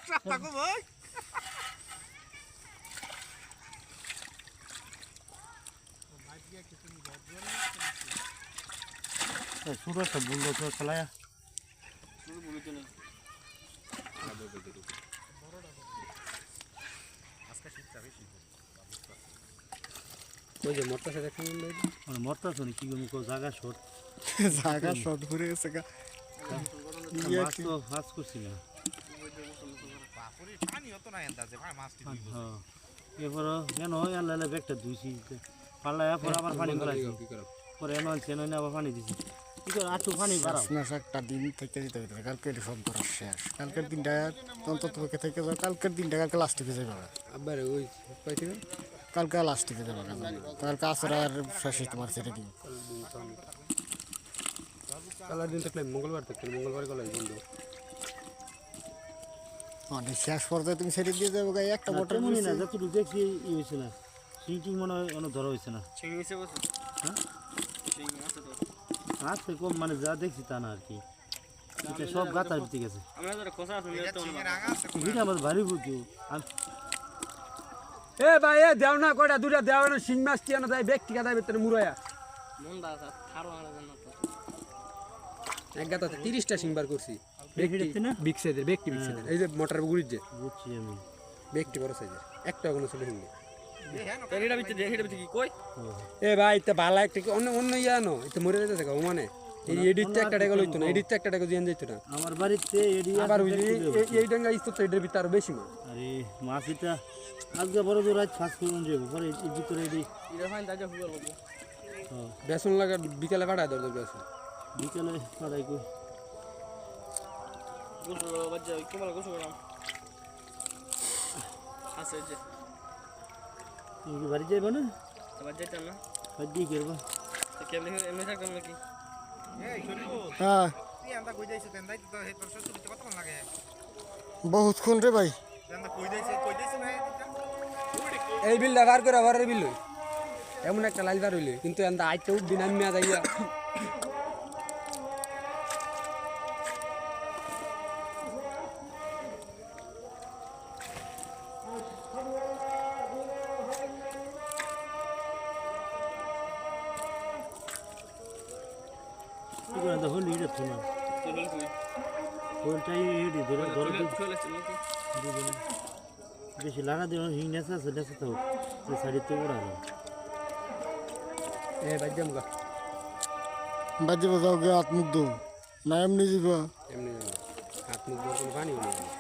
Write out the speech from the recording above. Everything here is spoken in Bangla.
থাকো ভাই ছোট একটা বুল তো খেলায় শুরু বলি তো নেই আজকে শীতটা বেশি ওই যে মোটর সাথে কেমন লাগে মানে মরতা শুনি কি গো জায়গা শর্ট জায়গা শর্ট করে গেছে গা মাছ তো মাছ করছি না বাপুরে পানি হতো না এন্দাজে ভাই মাছটি দুই বছর হ্যাঁ এরপর কেন আল্লাহ ব্যাগটা ধুইছি পাল্লায় পরে আবার পানি ফেলাইছি পরে এনে আনছি এনে আবার পানি দিছি কি করে আর তো পানি বাড়াও একটা দিন থেকে দিতে হবে কালকে সব ধরা শেষ কালকের দিনটা অন্তত পক্ষে থেকে যাও কালকের দিনটা কালকে লাস্টে যাবে আবার ওই পাইতে কালকে লাস্টে যাবে কালকে আসর আর শেষে তোমার ছেড়ে দিন কালার দিন থাকলে মঙ্গলবার গলাই বন্ধ মানে শেষ পর্যায়ে তুমি ছেড়ে দিয়ে যাবো গায়ে একটা বটল মনে না যতটুকু দেখছি ই হয়েছে না সিং মনে হয় অন্য ধরা হয়েছে না ছিং এসে বসে হ্যাঁ ছিং আছে তো আছে কম মানে যা দেখছি তা না আর কি এটা সব গাতার ভিতরে গেছে আমরা তো খোসা শুনি তো ছিং এর আগা আছে এটা আমার ভারী বুঝু এ ভাই এ দেও না কয়টা দুটা দেও না শিং মাছ টিয়া না যাই ব্যক্তি কাদা ভিতরে মুরায়া মন্দা আছে থারো আনা জানা তো এক গাতাতে 30টা শিং বার করছি দেখছি না বিগ সাইজের ব্যক্তি বিগ সাইজের এই যে মোটর গুড়ির যে বুঝছি আমি ব্যক্তি বড় সাইজের একটা কোনো ছিল হিঙ্গে এটা ভিতরে কি কই এ ভাই তে ভালো একটা কি অন্য অন্য ইয়া নো এটা মরে যেতে থাকা মানে এই এডিটটা একটা টাকা লইতো না এডিটটা একটা টাকা দিয়ে যাইতো না আমার বাড়িতে এডি আবার ওই এই ডাঙ্গা ইস্তো তো এটার ভিতর আরো বেশি মাছ আরে মাছ এটা আজকে বড় জোর আজ ফাঁস করুন যাবো পরে এর ভিতরে এডি এটা ফাইন দাজা হুয়া লাগবে বেসন লাগা বিকালে পাঠায় দর বেসন বিকালে পাড়াই কই গোসল বাজে কেমন গোসল করাম আছে যে তুমি কি বাড়ি যাইবা না আবার যেতাম না বাড়ি দিয়ে করবা তো কেমনে এমনি থাকতাম নাকি এই শরীর হ্যাঁ তুই আন্দা কই যাইছিস তেন দাই তো হে তোর সত্যি দিতে কতক্ষণ লাগে বহুতক্ষণ রে ভাই আন্দা কই যাইছিস না এই বিলটা বার করে আবার বিল লই এমন একটা লাইল বার হইলে কিন্তু এন্দা আইতে উঠবি নামিয়া যাইয়া কি করে দা হলি এটা না চল তুই কোনটাই এডি ধরে ধরে চলে চল নাকি দিবেন বেশি লাগা দিও হিং নেসা সেটা তো এই সাইডে তো উড়ালো এ বাজ্জাম গা বাজে বাজাও গে হাত মুখ দৌ না এমনি যাবা এমনি হাত মুখ ধরে কোনো পানি হইলো